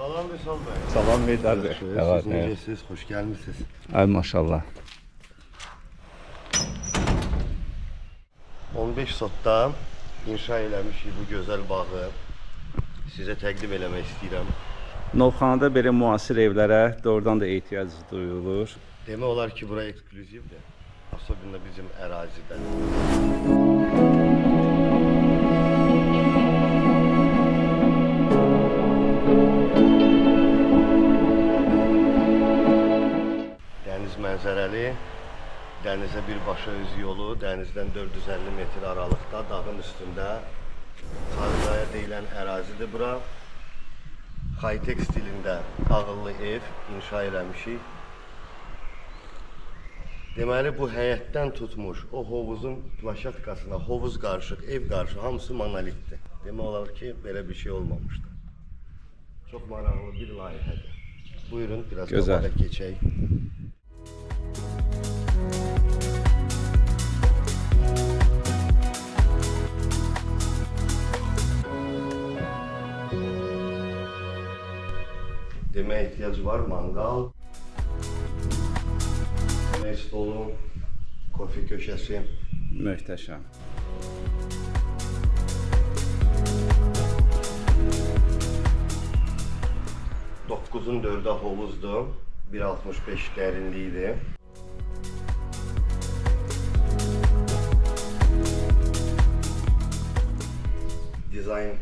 Salam Vüsal bəy. Salam Meydar bəy. Siz necəsiniz? Xoş gəlmisiniz. Ay maşallah. 15 sotda inşa eləmişik bu gözəl bağı. Sizə təqdim eləmək istəyirəm. Novxanada belə müasir evlərə doğrudan da ehtiyac duyulur. Demək olar ki, bura eksklüzivdir. Особенно bizim ərazidə. Dəniz mənzərəli, dənizə birbaşa öz yolu, dənizdən 450 metr aralıqda, dağın üstündə Xaricaya deyilən ərazidir bura. High-tech stilində ağıllı ev inşa eləmişik. Deməli, bu həyətdən tutmuş, o hovuzun plaşatkasına, hovuz qarışıq, ev qarışıq, hamısı monolitdir. Demək olar ki, belə bir şey olmamışdır. Çox maraqlı bir layihədir. Buyurun, biraz qabağa keçək. Deməyə ehtiyac var, mangal. Yemək stolu, kofe köşəsi. Möhtəşəm. Doqquzun 4-ə hovuzdur, 1.65 dərinliyidir. Dizayn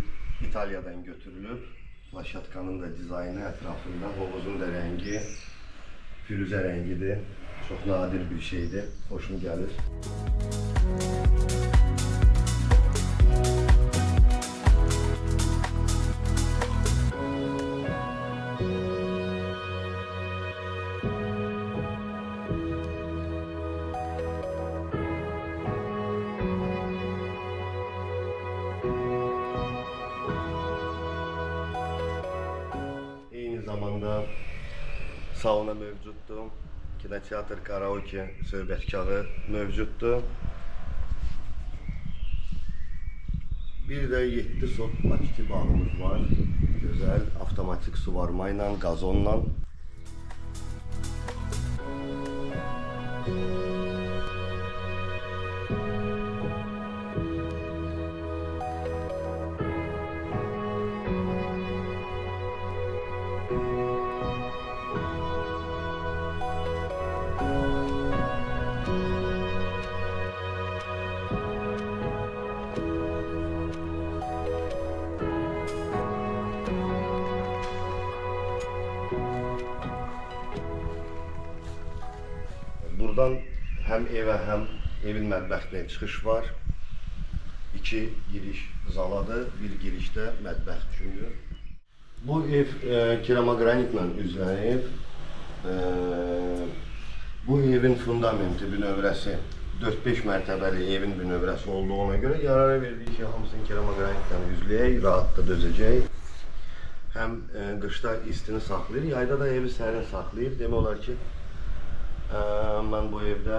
İtalyadan götürülüb. Plaşatkanın da dizaynı ətrafında, hovuzun da rəngi firuzə rəngidir. Çox nadir bir şeydir, xoşum gəlir. Eyni zamanda sauna mövcuddur. Kinoteatr, karaoke, söhbətkarı mövcuddur. Bir də 7 sot bakiti bağımız var. Gözəl, avtomatik suvarma ilə, qazonla. Buradan həm evə, həm evin mətbəxinə çıxış var. 2 giriş zaladır, bir girişdə mətbəx düşünülür. Bu ev keramogranitlə üzlənib. Bu evin fundamenti, bünövrəsi 4-5 mərtəbəli evin bünövrəsi olduğuna görə yarara verdik ki, hamısını keramogranitlə üzləyək, rahat da dözəcək. Həm qışda istini saxlayır, yayda da evi sərin saxlayır. Demək olar ki, mən bu evdə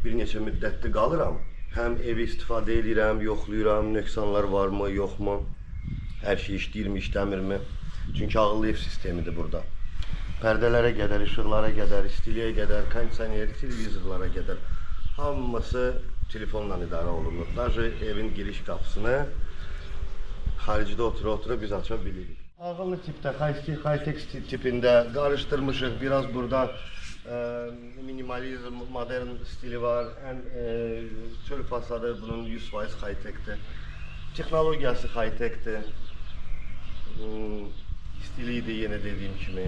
bir neçə müddətli qalıram. Həm evi istifadə edirəm, yoxlayıram, nöqsanlar varmı, yoxmu, hər şey işləyirmi, işləmirmi. Çünki ağıllı ev sistemidir burada. Pərdələrə qədər, işıqlara qədər, istiliyə qədər, kondisioner, televizorlara qədər hamısı telefonla idarə olunur. Даже evin giriş qapısını xaricdə otura-otura biz aça bilirik. Ağıllı tipdə, high-tech tipində qarışdırmışıq. Biraz burada minimalizm, modern stili var. Çöl fasadı bunun 100% high-techdir. Texnologiyası high-techdir. Stili də yenə dediyim kimi,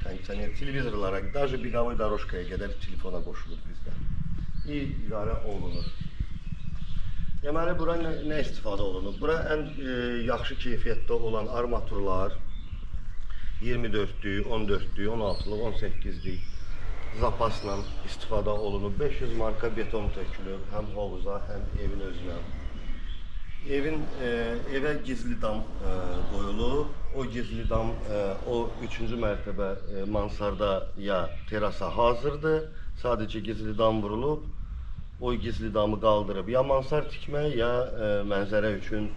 kondisioner, televizorlara, даже beqavı daroşkaya qədər telefona qoşulur bizdə. İdarə olunur. Deməli, bura nə istifadə olunur? Bura ən yaxşı keyfiyyətdə olan armaturlar 24-lük, 14-lük, 16-lıq, 18-lik zapasla istifadə olunub. 500 marka beton tökülüb, həm hovuza, həm evin özünə. Evə gizli dam qoyulub. O gizli dam o 3-cü mərtəbə mansardaya, terasa hazırdır. Sadəcə gizli dam vurulub. O gizli damı qaldırıb ya mansard tikmək, ya mənzərə üçün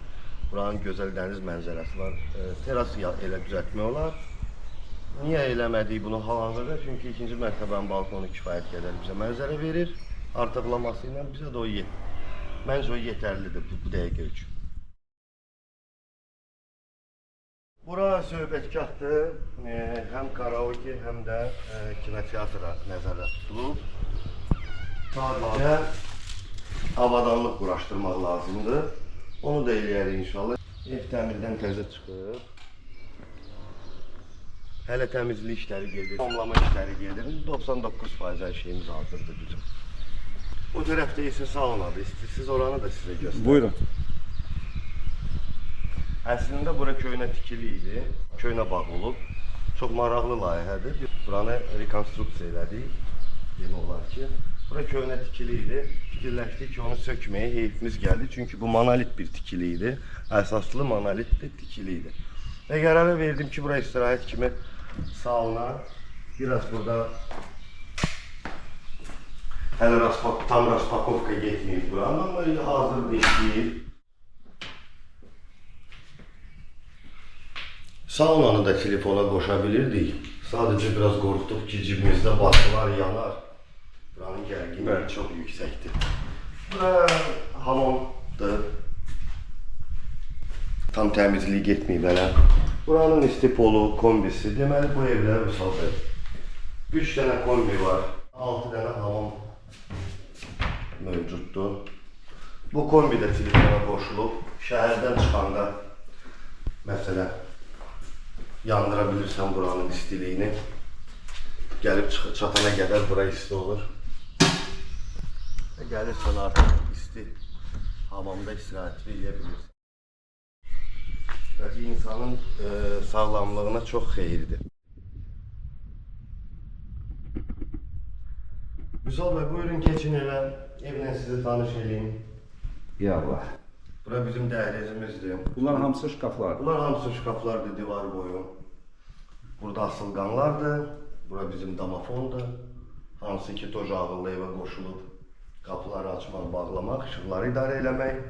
Buranın gözəl dəniz mənzərəsi var. Terası elə düzəltmək olar. Niyə eləmədik bunu hal-hazırda? Çünki ikinci mərtəbənin balkonu kifayət qədər bizə mənzərə verir. Artıqlaması ilə bizə də o məncə o yetərlidir bu dəqiqə üçün. Bura söhbətgahdır. Həm karaoke, həm də kinoteatra nəzərdə tutulub. Sadəcə avadanlıq quraşdırmaq lazımdır. Onu da eləyərik inşallah. Ev təmirdən təzə çıxıb. Hələ təmizlik işləri gedir, tamamlama işləri gedir. 99% hər şeyimiz hazırdır bizim. O tərəfdə isə saunadır. İstəyirsiniz oranı da sizə göstərim. Buyurun. Əslində bura köhnə tikili idi, köhnə bağ olub. Çox maraqlı layihədir. Buranı rekonstruksiya elədik. Demək olar ki, bura köhnə tikili idi. Fikirləşdik ki, onu sökməyə heyfimiz gəldi. Çünki bu monolit bir tikili idi. Əsaslı monolitli tikili idi. Və qərara verdim ki, bura istirahət kimi sauna. Biraz burada hələ tam raspakovka getməyib buranın, amma hazır işləyir. Saunanı da telefona qoşa bilirdik. Sadəcə biraz qorxduq ki, cibimizdə basılar yanar. Buranın gərginliyi çox yüksəkdir. Bura hamamdır. Tam təmizliyi getməyib hələ. Buranın istipolu, kombisi. Deməli bu evlər misaldır. 3 dənə kombi var. 6 dənə hamam mövcuddur. Bu kombi də telefona qoşulub. Şəhərdən çıxanda məsələn yandıra bilirsən buranın istiliyini. Gəlib çatana qədər bura isti olur. Və gəlirsən artıq isti hamamda istirahət edə bilirsən. Və insanın sağlamlığına çox xeyirdir. Vüsal bəy, buyurun keçin evə. Evlə sizi tanış edeyim. Ya Allah. Bura bizim dəhlizimizdir. Bunlar hamısı şkaflardır. Bunlar hamısı şkaflardır divar boyu. Burada asılqanlardır. Bura bizim damafondur. Hansı ki toz ağıllı evə qoşulub. Qapıları açmaq, bağlamaq, işıqları idarə eləmək.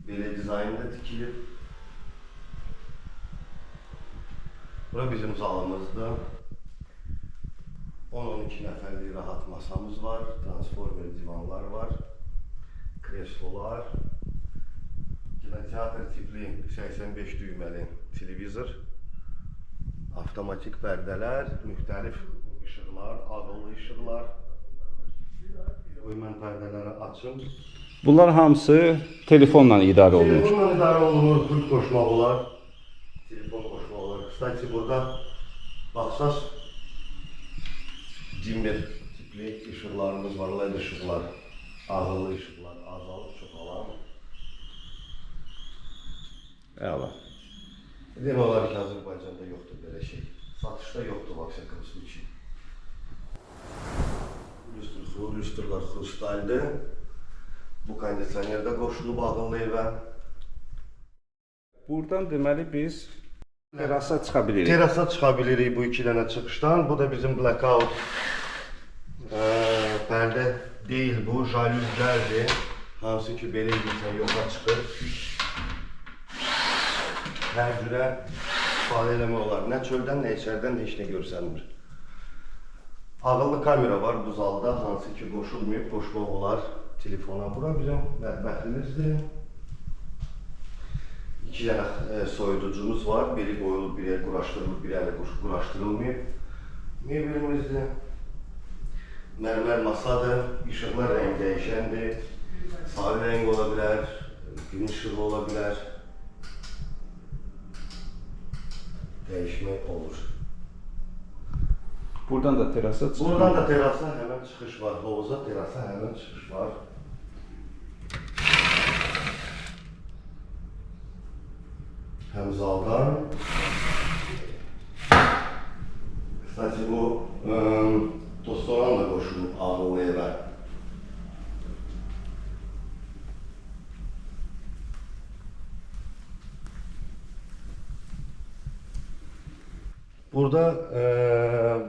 Belə dizaynda tikilir. Bura bizim zalımızdır. 10-12 nəfərlik rahat masamız var. Transformer divanlar var. Kreslolar. Kinoteatr tipli 85 düyməli televizor. Avtomatik pərdələr, müxtəlif işıqlar, ağıllı işıqlar. Qoy mən pərdələri açım. Bunlar hamısı telefonla idarə olunur. Telefonla idarə olunur, pult qoşmaq olar. Telefon qoşmaq olar. Kısaca burada baxsaz cimber tipli işıqlarımız var, LED işıqlar, ağıllı işıqlar, azalıb çoxalar. Əla. Demək olar ki, Azərbaycanda yoxdur belə şey. Satışda yoxdur Vaksakov случай. Lüstrlar xrustaldır. Bu kondisioner də qoşulub ağıllı evə. Buradan deməli biz terasa çıxa bilirik. Terasa çıxa bilirik bu iki dənə çıxışdan. Bu da bizim blackout pərdə deyil bu, jalüzlərdir. Hansı ki belə edirsən yoxa çıxır. Hər cürə istifadə eləmək olar. Nə çöldən, nə içərdən heç nə görsənmir. Ağıllı kamera var bu zalda, hansı ki qoşulmayıb, qoşmaq olar telefona. Bura bizim mətbəximizdir. 2 dənə soyuducumuz var. Biri qoyulub, biri quraşdırılıb, biri hələ quraşdırılmayıb. Mebelimizdir. Mərmər masadır. İşıqlar rəng dəyişəndir. Sarı rəng ola bilər, gün işığı ola bilər. Dəyişmək olur. Buradan da terasa çıxır. Buradan da terasa həmən çıxış var. Hovuza terasa həmən çıxış var. Həm zaldan. Kısaca bu restoran da qoşulub ağıllı evə. Burada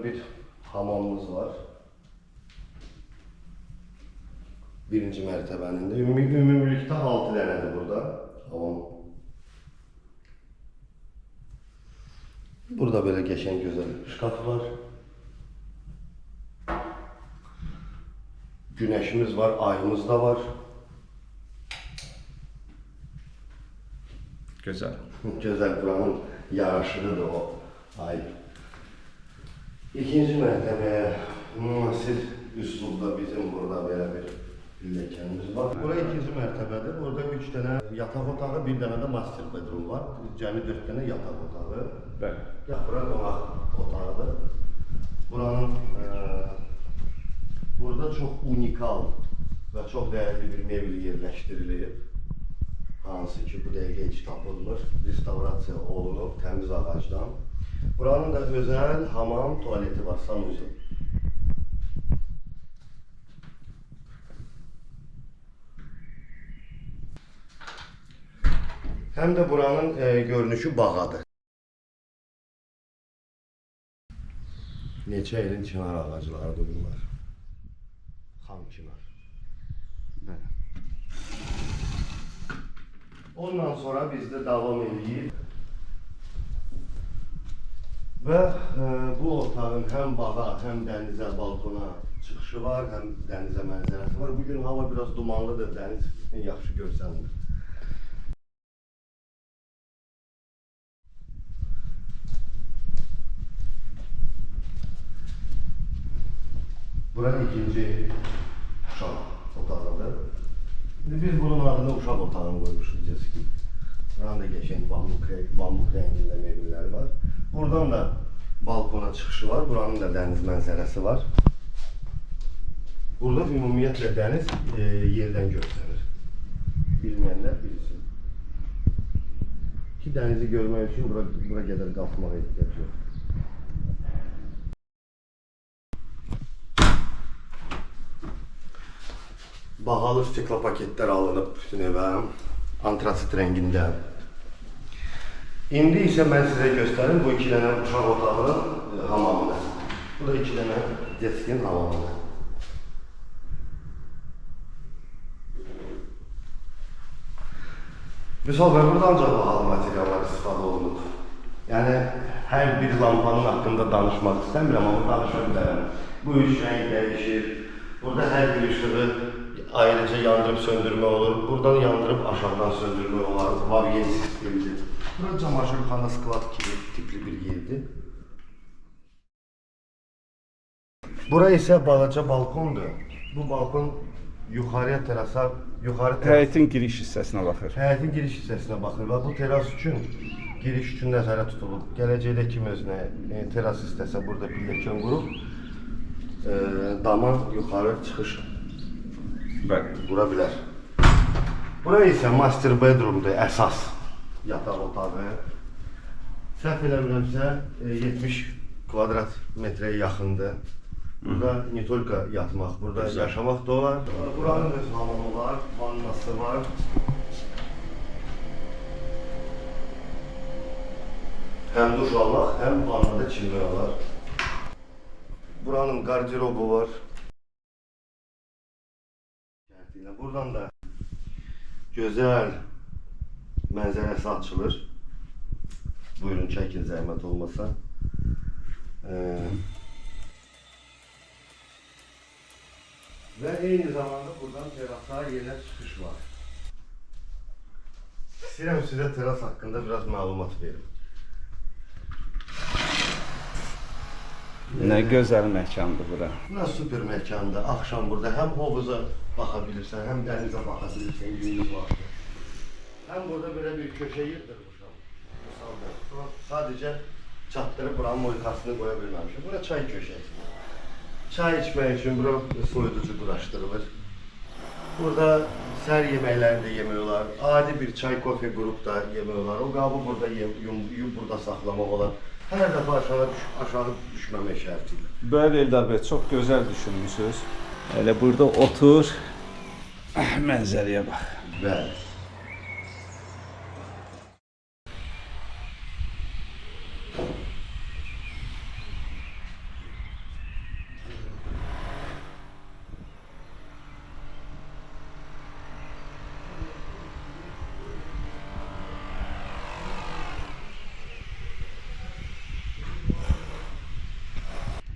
bir hamamımız var. birinci mərtəbənin də. Ümumilikdə 6 dənədir burada. Tamam. Burada böyle geçen güzel şkaf var. Güneşimiz var, ayımız da var. Gözəl. Güzel buranın yaraşıqıdır o ay. İkinci mərtəbəyə müasir üslubda bizim burada belə bir pilləkənimiz var. Bura ikinci mərtəbədir. Burada 3 dənə yataq otağı, bir dənə də master bedroom var. Cəmi 4 dənə yataq otağı. Bəli. Bura qonaq otağıdır. Buranın burada çox unikal və çox dəyərli bir mebel yerləşdirilib. Hansı ki, bu dəqiqə heç tapılmır, restavrasiya olunub təmiz ağacdan. Buranın da özəl hamam, tualeti var, sanusi. Həm də buranın görünüşü bağadır. Neçə ilin çınar ağaclarıdır bunlar. Xam çınar. Bəli. Ondan sonra biz de devam edeyim. Ve bu otağın hem bağa hem denize, balkona çıkışı var, hem denize mənzərəsi var. Bugün hava biraz dumanlıdır, deniz yaxşı görsənmir. Burası ikinci uşaq otağıdır. Biz bunun adını uşaq otağını koymuşuz ki. Buranın da geçen bambuk renginde mebellər var. Buradan da balkona çıkışı var. Buranın da deniz mənzərəsi var. Burada ümumiyyətlə dəniz yerdən göstərir. Bilməyənlər bilsin. Ki dənizi görmək üçün bura qədər qalxmağa ehtiyac yox. Bahalı stikla paketler alınıb bütün evə, antrasit rəngində. İndi isə mən sizə göstərim bu 2 dənə uşaq otağının hamamını. Bu da 2 dənə deskin hamamını. Misal və burada ancaq bahalı materiallar istifadə olunub. Yəni, hər bir lampanın haqqında danışmaq istəmirəm, amma danışa bilərəm. Bu 3 rəng dəyişir. Burada hər bir ışığı ayrıca yandırıp söndürme olur. Buradan yandırıp aşağıdan söndürme olur. Varyen sistemidir. Burası çamaşırxana sklad tipli bir yerdir. Bura isə balaca balkondur. Bu balkon yuxarıya terasa, Həyətin giriş hissəsinə baxır. Həyətin giriş hissəsinə baxır və bu teras üçün giriş üçün nəzərə tutulub. Gələcəkdə kim özünə teras istəsə burada pilləkən qurub dama yuxarı çıxış qura bilər. Bura isə master bedroomdur, əsas yataq otağı. Səhv eləmirəmsə 70 kvadrat metrəyə yaxındır. Burada ne tolka yatmaq, burada yaşamaq da olar. Buranın öz hamamı var, vannası var. Həm duş almaq, həm vannada çilmək olar. Buranın qardirobu var. Buradan da güzel mənzərəsi açılır. Buyurun çəkin zəhmət olmasa. Ve eyni zamanda buradan terasa yerine çıkış var. İstəyirəm sizə teras hakkında biraz məlumat verim. Nə gözəl məkandır bura. Bura süper məkandır. Axşam burada həm hovuza baxa bilirsən, həm dənizə baxa bilirsən günlük vaxtı. Həm burada belə bir köşə yer qırmışam. Misalda. Sadəcə çatdırıb buranın moykasını qoya bilməmişəm. Bura çay köşəsi. Çay içmək üçün bura soyuducu quraşdırılır. Burada səhər yeməklərini də yemək olar. Adi bir çay, kofe qrup da yemək olar. O qabı burada yuyub burada saxlamaq olar. Hər dəfə aşağı düşməmək şərtilə. Bəli Eldar bəy, çox gözəl düşünmüsünüz. Elə burada otur, mənzərəyə bax. Bəli.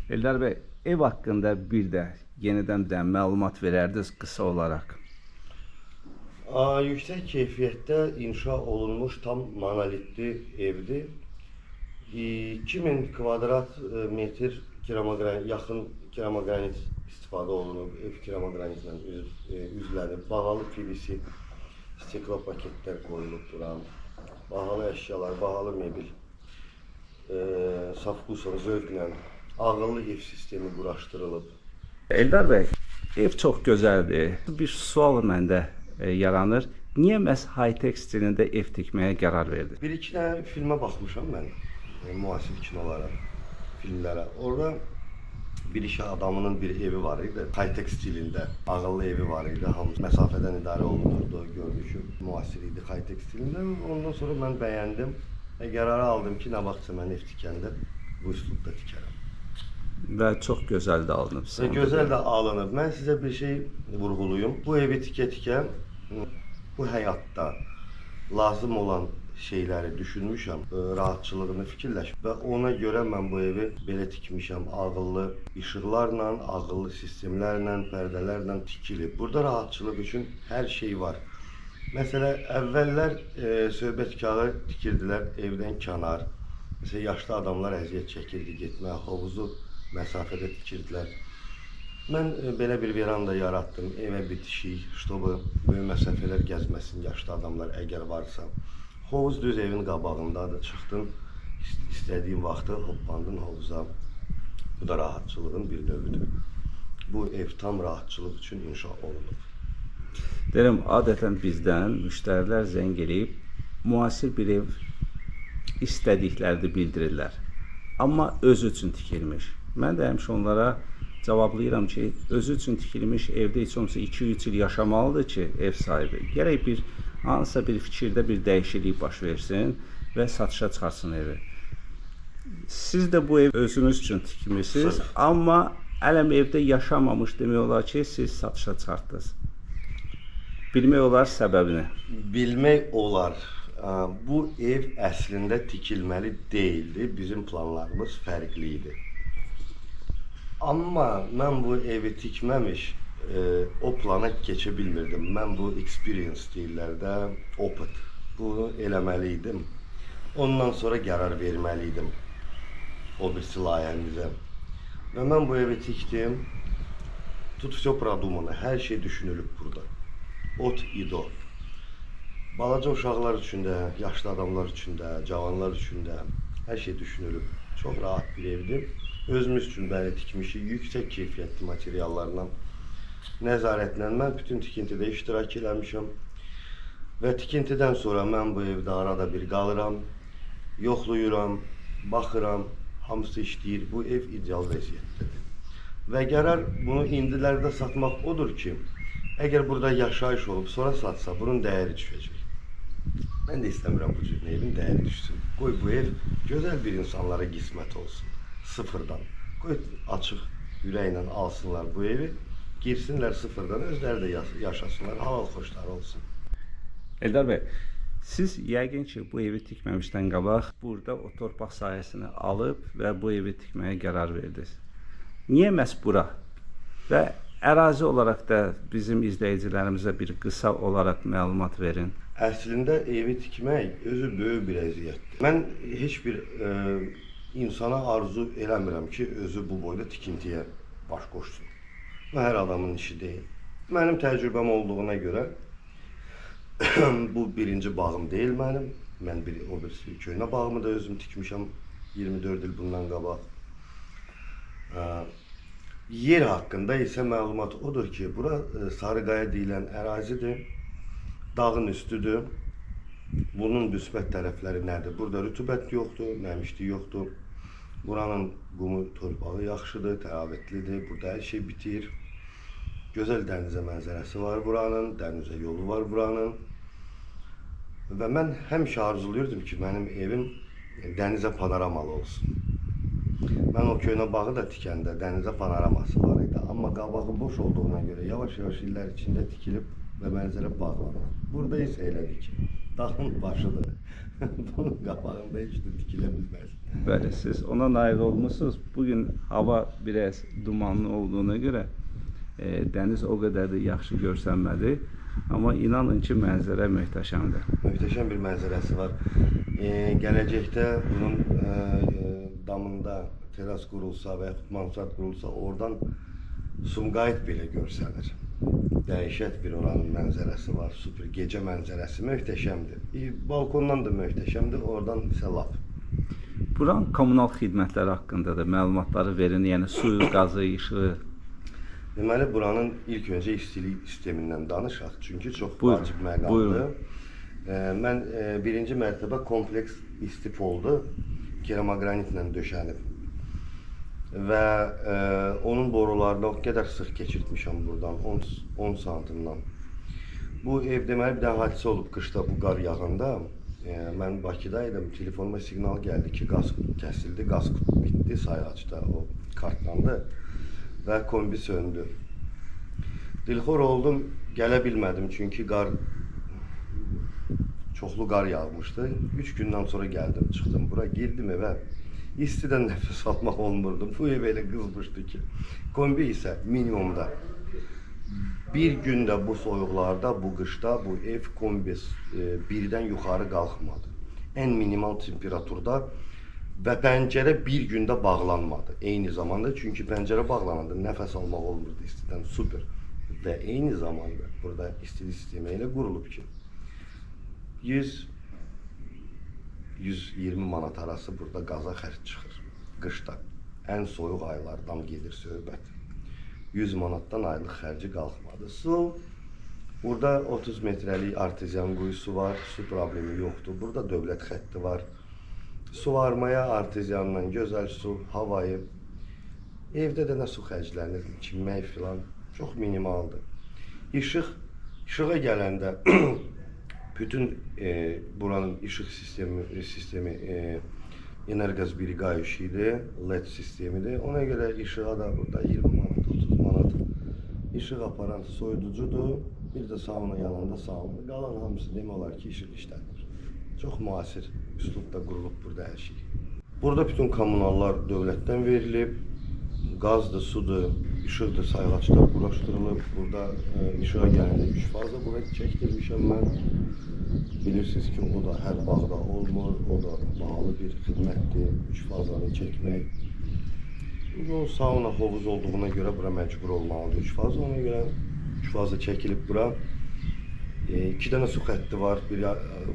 Eldar bəy, ev haqqında bir də yenidən də məlumat verərdiniz qısa olaraq. Yüksək keyfiyyətdə inşa olunmuş tam monolitli evdir. 2000 kvadrat metr yaxın keramogranit istifadə olunub. Ev keramogranitlə üzlənib. Bahalı PVC stiklo paketlər qoyulub bura. Bahalı əşyalar, bahalı mebel. Safkuson, zövqlə ağıllı ev sistemi quraşdırılıb. Eldar bəy, ev çox gözəldir. Bir sual məndə yaranır. Niyə məhz high-tech stilində ev tikməyə qərar verdiniz? Bir-iki dənə filmə baxmışam mən, müasir kinolara, filmlərə. Orada bir iş adamının bir evi var idi, high-tech stilində, ağıllı evi var idi. Hamı məsafədən idarə olunurdu, görünüşü müasir idi high-tech stilində. Ondan sonra mən bəyəndim və qərarı aldım ki, nə vaxtsa mən ev tikəndə bu üslubda tikərəm. Və çox gözəl də alınıb. Və gözəl də alınıb. Mən sizə bir şey vurğuluyum. Bu evi tikə-tikə bu həyatda lazım olan şeyləri düşünmüşəm, rahatçılığını fikirləşib və ona görə mən bu evi belə tikmişəm. Ağıllı işıqlarla, ağıllı sistemlərlə, pərdələrlə tikilib. Burada rahatçılıq üçün hər şey var. Məsələn, əvvəllər söhbətkarı tikirdilər evdən kənar. Məsələn, yaşlı adamlar əziyyət çəkirdi getməyə, hovuzu məsafədə tikirdilər. Mən belə bir veranda yaratdım, evə bitişik, чтобы böyük məsafələr gəzməsin yaşlı adamlar əgər varsa. Hovuz düz evin qabağındadır, çıxdım, istədiyim vaxtı hoppandım hovuza. Bu da rahatçılığın bir növüdür. Bu ev tam rahatçılıq üçün inşa olunub. Deyirəm, adətən bizdən müştərilər zəng eləyib, müasir bir ev istədiklərini bildirirlər. Amma özü üçün tikilmiş. Mən də həmişə onlara cavablayıram ki, özü üçün tikilmiş evdə heç olmasa 2-3 il yaşamalıdır ki, ev sahibi. Gərək hansısa bir fikirdə bir dəyişiklik baş versin və satışa çıxarsın evi. Siz də bu ev özünüz üçün tikmişsiniz, amma ələm evdə yaşamamış demək olar ki, siz satışa çıxartdınız. Bilmək olar səbəbini. Bilmək olar. Bu ev əslində tikilməli deyildi. Bizim planlarımız fərqli idi. Amma mən bu evi tikməmiş o plana keçə bilmirdim. Mən bu experience deyirlər də, opit. Bunu eləməli idim. Ondan sonra qərar verməli idim o birisi layihəmizə. Və mən bu evi tikdim. Тут все продумано. Hər şey düşünülüb burada. От и до. Balaca uşaqlar üçün də, yaşlı adamlar üçün də, cavanlar üçün də hər şey düşünülüb. Çox rahat bir evdir. Özümüz üçün belə tikmişik, yüksək keyfiyyətli materiallarla, nəzarətlə mən bütün tikintidə iştirak eləmişəm. Və tikintidən sonra mən bu evdə arada bir qalıram, yoxluyuram, baxıram, hamısı işləyir. Bu ev ideal vəziyyətdədir. Və qərar bunu indilərdə satmaq odur ki, əgər burada yaşayış olub, sonra satsa, bunun dəyəri düşəcək. Mən də istəmirəm bu cür evin dəyəri düşsün. Qoy bu ev gözəl bir insanlara qismət olsun, sıfırdan. Qoy açıq ürəklə alsınlar bu evi, girsinlər sıfırdan, özləri də yaşasınlar, halal xoşları olsun. Eldar bəy, siz yəqin ki, bu evi tikməmişdən qabaq burada o torpaq sahəsini alıb və bu evi tikməyə qərar verdiniz. Niyə məhz bura? Və ərazi olaraq da bizim izləyicilərimizə bir qısa olaraq məlumat verin. Əslində evi tikmək özü böyük bir əziyyətdir. Mən heç bir insana arzu eləmirəm ki, özü bu boyda tikintiyə baş qoşsun. Bu hər adamın işi deyil. Mənim təcrübəm olduğuna görə bu birinci bağım deyil mənim. Mən o birisi köhnə bağımı da özüm tikmişəm 24 il bundan qabaq. Yer haqqında isə məlumat odur ki, bura Sarıqaya deyilən ərazidir. Dağın üstüdür. Bunun müsbət tərəfləri nədir? Burada rütubət yoxdur, nəmişlik yoxdur. Buranın qumu torpağı yaxşıdır, təravətlidir. Burada hər şey bitir. Gözəl dənizə mənzərəsi var buranın, dənizə yolu var buranın. Və mən həmişə arzuluyordum ki, mənim evim dənizə panoramalı olsun. Mən o köhnə bağı da tikəndə dənizə panoraması var idi. Amma qabağı boş olduğuna görə yavaş-yavaş illər içində tikilib və mənzərə bağlanır. Burada isə elədir ki, Dağın başıdır. Bunun qabağında heç də tikilə bilməz. Bəli, siz ona nail olmusunuz. Bugün hava biraz dumanlı olduğuna göre deniz o kadar da yaxşı görsənmədi. Amma inanın ki, mənzərə möhtəşəmdir. Möhtəşəm bir mənzərəsi var. Gələcəkdə bunun damında teras qurulsa və yaxud mansard qurulsa, oradan Sumqayıt belə görsənir. Dəhşət bir oranın mənzərəsi var, super gecə mənzərəsi möhtəşəmdir. Balkondan da möhtəşəmdir, oradan isə lap. Buranın kommunal xidmətləri haqqında da məlumatları verin, yəni suyu, qazı, işığı. Deməli, buranın ilk öncə istilik sistemindən danışaq, çünki çox Buyurun, vacib məqamdır. buyurun. Mən birinci mərtəbə kompleks istif oldu, keramogranitlə döşənib. Və onun borularını o qədər sıx keçirtmişəm buradan, 10 santimdən. Bu ev deməli bir dənə hadisə olub qışda bu qar yağanda. Mən Bakıdaydım, telefonuma siqnal gəldi ki, qaz kəsildi, qaz bitdi sayğacda, o kartlandı və kombi söndü. Dilxor oldum, gələ bilmədim çünki qar, çoxlu qar yağmışdı. 3 gündən sonra gəldim, çıxdım bura, girdim evə. İstidən nəfəs almaq olmurdu. Bu ev elə qızmışdı ki. Kombi isə minimumda. Bir gündə bu soyuqlarda, bu qışda bu ev kombi birdən yuxarı qalxmadı. Ən minimal temperaturda və pəncərə bir gündə bağlanmadı. Eyni zamanda, çünki pəncərə bağlananda nəfəs almaq olmurdu istidən, super. Və eyni zamanda burada istilik sistemi ilə qurulub ki, 100-120 manat arası burada qaza xərc çıxır qışda. Ən soyuq aylardan gedir söhbət. 100 manatdan aylıq xərci qalxmadı. Su, burada 30 metrəlik artezyan quyusu var, su problemi yoxdur. Burada dövlət xətti var. Suvarmaya artezyanla gözəl su, havayı. Evdə də nə su xərclənir, çimmək filan çox minimaldır. İşığa gələndə bütün buranın işıq sistemi energosberigaющийdir, LED sistemidir. Ona görə işığa da burada 20 manat, 30 manat işıq aparan soyuducudur. Bir də sauna yanında sauna. Qalan hamısı demək olar ki, işıq işlədir. Çox müasir üslubda qurulub burada hər şey. Burada bütün kommunallar dövlətdən verilib. Qazdır, sudur, işıqdır, sayğaclar quraşdırılıb. Burada işığa gələndə 3 faza bura çəkdirmişəm mən. Bilirsiniz ki, o da hər bağda olmur, o da bahalı bir xidmətdir, 3 fazanı çəkmək. O sauna hovuz olduğuna görə bura məcbur olmalıdır 3 faza, ona görə 3 faza çəkilib bura. 2 dənə su xətti var, biri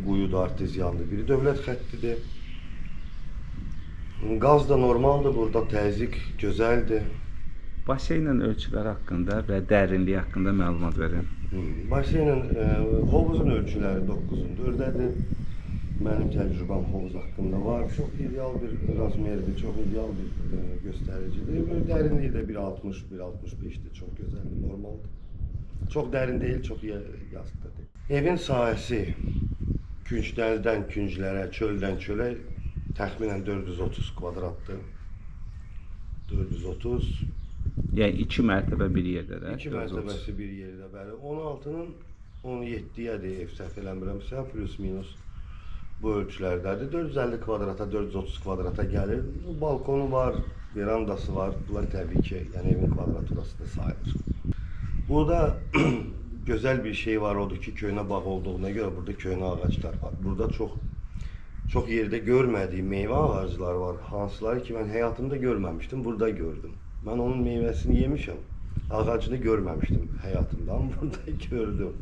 quyudur, artezyandır, biri dövlət xəttidir. Qaz da normaldır, burada təzyiq gözəldir. Baseynin ölçüləri haqqında və dərinliyi haqqında məlumat verin. Baseynin hovuzun ölçüləri 9'un 4'dədir. Mənim təcrübəm hovuz haqqında var. Çox ideal bir razmerdir, çox ideal bir göstəricidir. Dərinliyi də 1.60, 1.65'dir, çox gözəldir, normaldır. Çox dərin deyil, çox yastıqda deyil. Evin sahəsi künclərdən künclərə, çöldən çölə təxminən 430 kvadratdır. 430. Yəni 2 mərtəbə bir yerdə də. 2 mərtəbəsi bir yerdə, bəli. 16'nın 17'yədir ev səhv eləmirəmsə, plus minus bu ölçülərdədir. 450 kvadrata, 430 kvadrata gəlir. Balkonu var, verandası var. Bunlar təbii ki, yəni evin kvadraturası da sayılır. Burada gözəl bir şey var, odur ki, köhnə bağ olduğuna görə burada köhnə ağaclar var. Burada çox yerdə görmədiyim meyvə ağacları var. Hansıları ki, mən həyatımda görməmişdim, burada gördüm. Mən onun meyvəsini yemişəm, ağacını görməmişdim həyatımda, amma burada gördüm.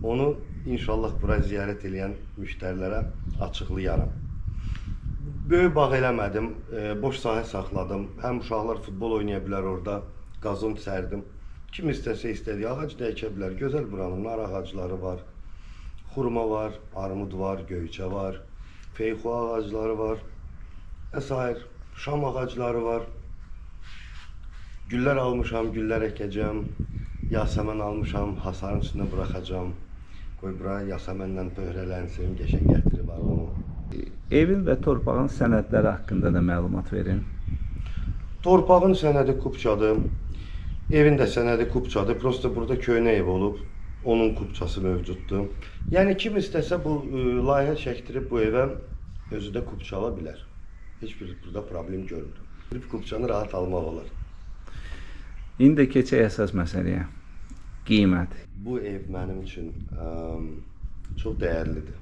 Onu inşallah bura ziyarət edən müştərilərə açıqlayaram. Böyük bağ eləmədim, boş sahə saxladım. Həm uşaqlar futbol oynaya bilər orada, qazon sərdim. Kim istəsə istədiyi ağac da əkə bilər. Gözəl buranın nar ağacları var, xurma var, armud var, göyçə var, feyxu ağacları var, əsair, şam ağacları var. Güllər almışam, güllər əkəcəm, yasəmən almışam, hasarın üstünə buraxacam. Qoy bura yasəmənlə pöhrələnsin, qəşəng gətiri var onu. Evin və torpağın sənədləri haqqında da məlumat verin. Torpağın sənədi Kupçadır, evin də sənədi Kupçadır. Prosta burada köhnə ev olub. Onun kubçası mövcuddur. Yəni kim istəsə bu layihə çəkdirib bu evə özü də kubça ala bilər. Heç bir burada problem görmürəm. Bir kubçanı rahat almaq olar. İndi keçək əsas məsələyə. Qiymət. Bu ev mənim üçün çox dəyərlidir.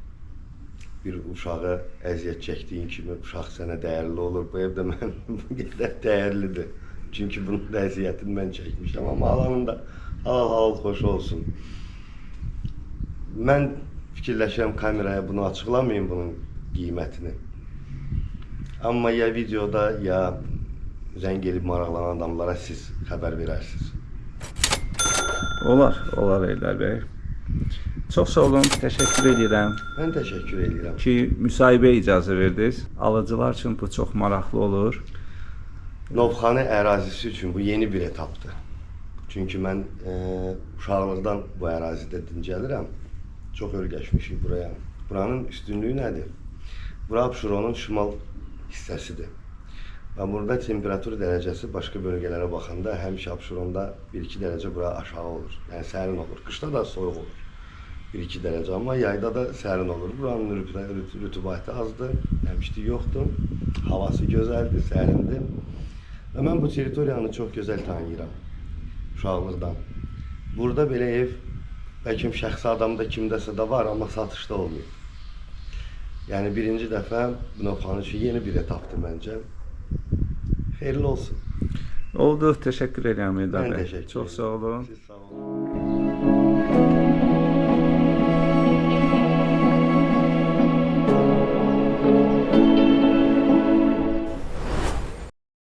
Bir uşağa əziyyət çəkdiyin kimi uşaq sənə dəyərli olur. Bu ev də mənim bu qədər dəyərlidir. Çünki bunun da əziyyətini mən çəkmişəm. Amma alanın da halal xoş olsun. Mən fikirləşirəm kameraya bunu açıqlamayım bunun qiymətini. Amma ya videoda ya zəng edib maraqlanan adamlara siz xəbər verərsiniz. Olar Eldar bəy. Çox sağ olun, təşəkkür edirəm Mən təşəkkür edirəm. ki, müsahibəyə icazə verdiniz. Alıcılar üçün bu çox maraqlı olur. Novxanı ərazisi üçün bu yeni bir etapdır. Çünki mən uşaqlıqdan bu ərazidə dincəlirəm. Çox örgəşmişik buraya. Buranın üstünlüyü nədir? Bura Abşeronun şimal hissəsidir. Və burada temperatur dərəcəsi başqa bölgələrə baxanda həmişə Abşeronda 1-2 dərəcə bura aşağı olur. Yəni sərin olur. Qışda da soyuq olur. 1-2 dərəcə, amma yayda da sərin olur. Buranın rütubəti azdır, nəmişlik yoxdur. Havası gözəldir, sərindir. Və mən bu teritoriyanı çox gözəl tanıyıram. Uşaqlıqdan. Burada belə ev bəlkə şəxsi adamda kimdəsə də var, amma satışda olmuyor. Yəni birinci dəfə bu Novxanı üçün yeni bir etapdır məncə. Xeyirli olsun. Oldu, təşəkkür edirəm Eldar Mən bəy. təşəkkür Çox sağ olun. Siz